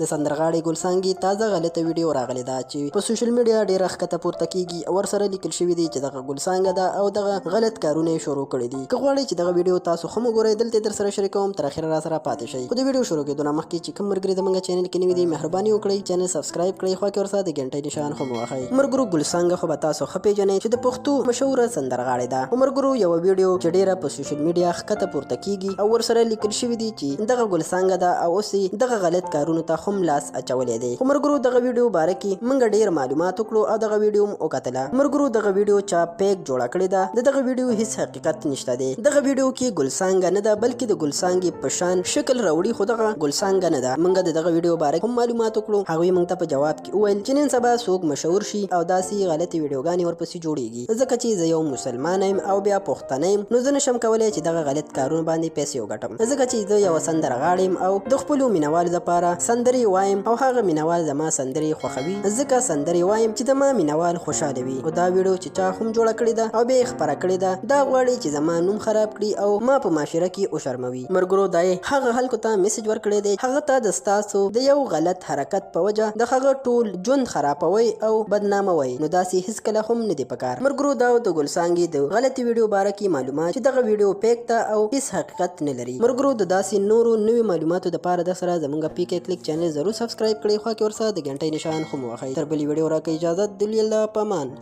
د سندرغاړي ګلسانګي تازه غلطه ویډیو راغلی ده چې په سوشل میډیا ډیره ښکته پورته کیږي او ورسره لیکل شوي دي چې دغه ګلسانګه ده او دغه غلط کارونه شروع کړي دي. که غواړئ چې دغه ویډیو تاسو هم وګورئ دلته در سره شریکوم، تر اخره را سره پاتې شئ. خو د ویډیو شروع کېدو نه مخکې چې کوم ملګري زموږ چینل کې نوي دي مهرباني وکړئ چینل سبسکرایب کړئ، خوا کې ورسره د ګنټۍ نشان هم ووهئ. مرګرو ګلسانګه خو به تاسو ښه پېژنئ چې د پښتو مشهوره سندرغاړې ده. مرګرو یوه ویډیو چې ډیره په سوشل میډیا ښکته پورته کیږي او ورسره لیکل شوي دي چې دغه ګلسانګه ده او اوس دغه غلط کارونو ته هم لاس اچولی دی. خو مرګرو دغه ویډیو باره کې موږ ډیر معلومات وکړو او دغه ویډیو هم وکتله. مرګرو دغه ویډیو چا پیک جوړه کړې ده، د دغه ویډیو هیڅ حقیقت نشته دی. دغه ویډیو کې ګلسانګه نه ده بلکې د ګلسانګې په شان شکل راوړي، خو دغه ګلسانګه نه ده. موږ د دغه ویډیو باره هم معلومات وکړو، هغوی موږ ته په جواب کې وویل چې نن سبا څوک مشهور شي او داسې غلطې ویډیوګانې ورپسې جوړیږي، ځکه چې زه یو مسلمان یم او بیا پښتنه یم، نو زه نشم کولی چې دغه غلط کارونه باندې پیسې وګټم، ځکه چې زه یوه سندرغاړې یم او د خپلو مینوالو لپاره سندرې وایم او هغه مینوال زما سندرې خوښوي، ځکه سندرې وایم چې زما مینوال خوشحاله وي. او دا ویډیو چې چا هم جوړه کړې ده او بیا یې خپره کړې ده، دا غواړي چې زما نوم خراب کړي او ما په معاشره کې وشرموي. مرګرو دا یې هغه خلکو ته میسج ورکړی دی هغه ته د ستاسو د یو غلط حرکت په وجه د هغه ټول ژوند خرابوي او بدناموي، نو داسې هیڅکله هم نه دی پکار. مرګرو دا د ګلسانګې د غلطې ویډیو باره کې معلومات چې دغه ویډیو پیک ته او هیڅ حقیقت نه لري. مرګرو د داسې نورو نوي معلوماتو دپاره د سره زموږ پیک کلیک چینل ضرور سبسکرایب کړئ، خوا کې ورسره د ګنټۍ نشان هم ووهئ. تر بلې ویډیو راکړئ اجازت، د الله په امان.